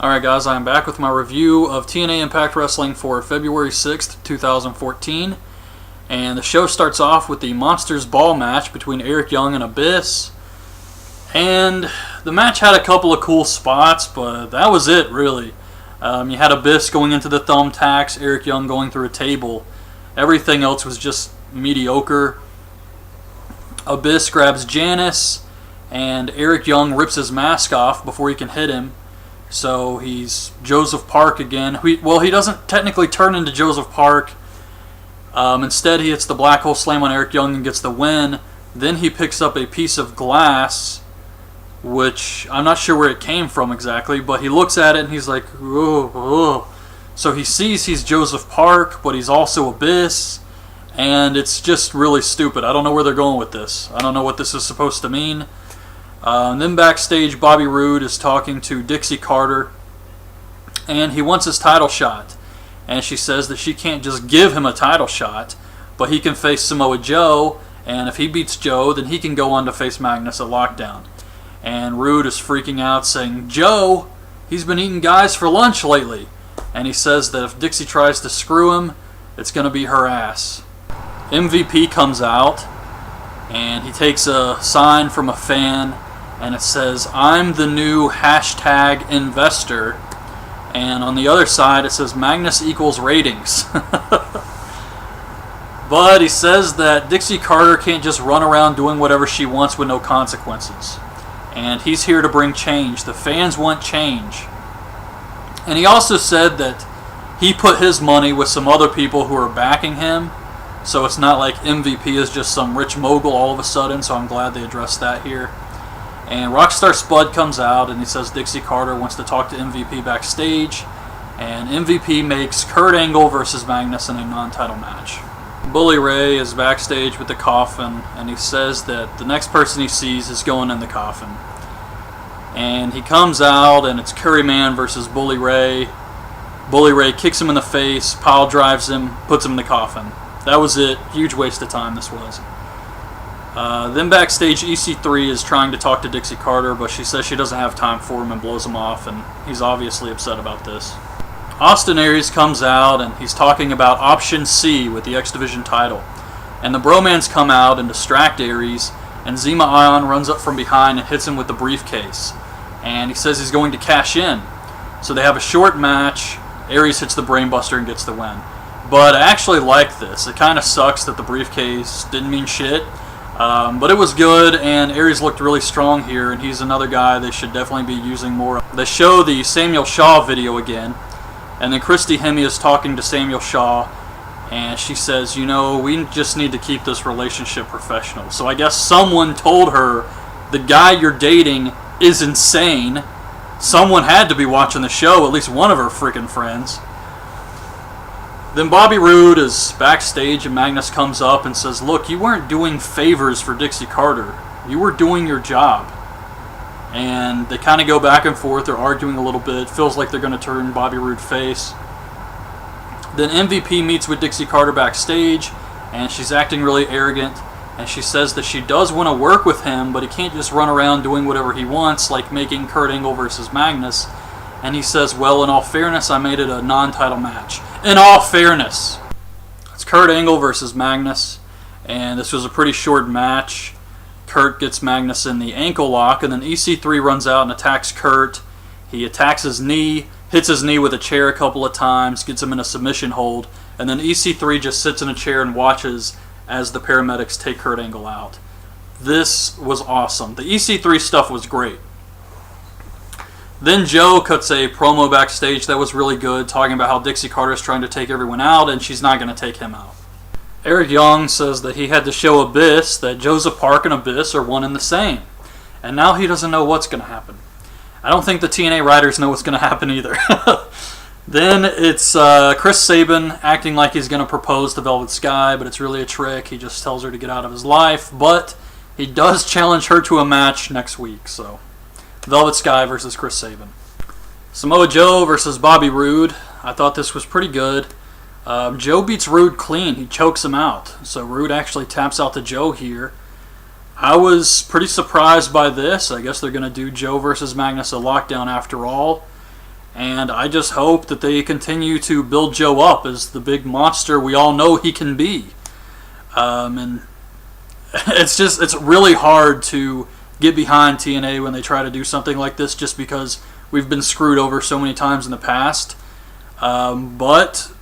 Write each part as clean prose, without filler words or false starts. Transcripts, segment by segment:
Alright guys, I'm back with my review of TNA Impact Wrestling for February 6th, 2014. And the show starts off with the Monsters Ball match between Eric Young and Abyss. And the match had a couple of cool spots, but that was it really. You had Abyss going into the thumbtacks, Eric Young going through a table. Everything else was just mediocre. Abyss grabs Janice, and Eric Young rips his mask off before he can hit him. So he's Joseph Park again. He doesn't technically turn into Joseph Park. Instead, he hits the Black Hole Slam on Eric Young and gets the win. Then he picks up a piece of glass, which I'm not sure where it came from exactly, but he looks at it and he's like, "Oh, oh." So he sees he's Joseph Park, but he's also Abyss, and it's just really stupid. I don't know where they're going with this. I don't know what this is supposed to mean. And then backstage, Bobby Roode is talking to Dixie Carter, and he wants his title shot. And she says that she can't just give him a title shot, but he can face Samoa Joe, and if he beats Joe, then he can go on to face Magnus at Lockdown. And Roode is freaking out, saying, "Joe, he's been eating guys for lunch lately." And he says that if Dixie tries to screw him, it's going to be her ass. MVP comes out, and he takes a sign from a fan, and it says, "I'm the new #investor." And on the other side, it says, "Magnus equals ratings." But he says that Dixie Carter can't just run around doing whatever she wants with no consequences. And he's here to bring change. The fans want change. And he also said that he put his money with some other people who are backing him. So it's not like MVP is just some rich mogul all of a sudden, so I'm glad they addressed that here. And Rockstar Spud comes out and he says Dixie Carter wants to talk to MVP backstage. And MVP makes Kurt Angle versus Magnus in a non-title match. Bully Ray is backstage with the coffin, and he says that the next person he sees is going in the coffin. And he comes out, and it's Curryman versus Bully Ray. Bully Ray kicks him in the face, pile drives him, puts him in the coffin. That was it. Huge waste of time this was. Then backstage, EC3 is trying to talk to Dixie Carter, but she says she doesn't have time for him and blows him off, and he's obviously upset about this. Austin Aries comes out, and he's talking about Option C with the X Division title. And the Bromans come out and distract Aries, and Zema Ion runs up from behind and hits him with the briefcase. And he says he's going to cash in. So they have a short match. Aries hits the Brainbuster and gets the win. But I actually like this. It kind of sucks that the briefcase didn't mean shit. But it was good, and Aries looked really strong here, and he's another guy they should definitely be using more. They show the Samuel Shaw video again, and then Christy Hemme is talking to Samuel Shaw, and she says, "You know, we just need to keep this relationship professional." So I guess someone told her, the guy you're dating is insane. Someone had to be watching the show, at least one of her freaking friends. Then Bobby Roode is backstage, and Magnus comes up and says, "Look, you weren't doing favors for Dixie Carter. You were doing your job." And they kind of go back and forth. They're arguing a little bit. Feels like they're going to turn Bobby Roode face. Then MVP meets with Dixie Carter backstage, and she's acting really arrogant. And she says that she does want to work with him, but he can't just run around doing whatever he wants, like making Kurt Angle versus Magnus. And he says, "Well, in all fairness, I made it a non-title match." In all fairness. It's Kurt Angle versus Magnus, and this was a pretty short match. Kurt gets Magnus in the ankle lock, and then EC3 runs out and attacks Kurt. He attacks his knee, hits his knee with a chair a couple of times, gets him in a submission hold, and then EC3 just sits in a chair and watches as the paramedics take Kurt Angle out. This was awesome. The EC3 stuff was great. Then Joe cuts a promo backstage that was really good, talking about how Dixie Carter is trying to take everyone out, and she's not going to take him out. Eric Young says that he had to show Abyss that Joseph Park and Abyss are one and the same. And now he doesn't know what's going to happen. I don't think the TNA writers know what's going to happen either. Then it's Chris Sabin acting like he's going to propose to Velvet Sky, but it's really a trick. He just tells her to get out of his life, but he does challenge her to a match next week, so Velvet Sky versus Chris Sabin. Samoa Joe versus Bobby Roode. I thought this was pretty good. Joe beats Roode clean. He chokes him out. So Roode actually taps out to Joe here. I was pretty surprised by this. I guess they're going to do Joe versus Magnus at Lockdown after all. And I just hope that they continue to build Joe up as the big monster we all know he can be. And it's really hard to get behind TNA when they try to do something like this, just because we've been screwed over so many times in the past. But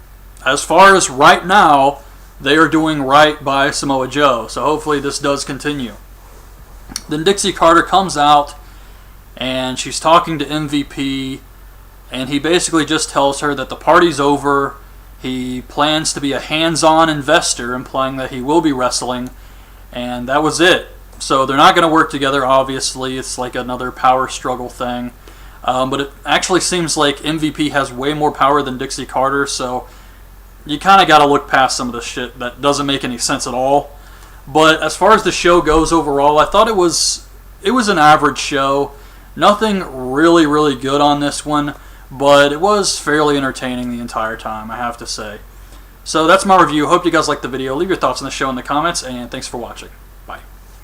as far as right now, they are doing right by Samoa Joe. So hopefully this does continue. Then Dixie Carter comes out and she's talking to MVP, and he basically just tells her that the party's over. He plans to be a hands-on investor, implying that he will be wrestling, and that was it. So they're not going to work together, obviously. It's like another power struggle thing. But it actually seems like MVP has way more power than Dixie Carter, so you kind of got to look past some of the shit that doesn't make any sense at all. But as far as the show goes overall, I thought it was an average show. Nothing really, really good on this one, but it was fairly entertaining the entire time, I have to say. So that's my review. Hope you guys liked the video. Leave your thoughts on the show in the comments, and thanks for watching.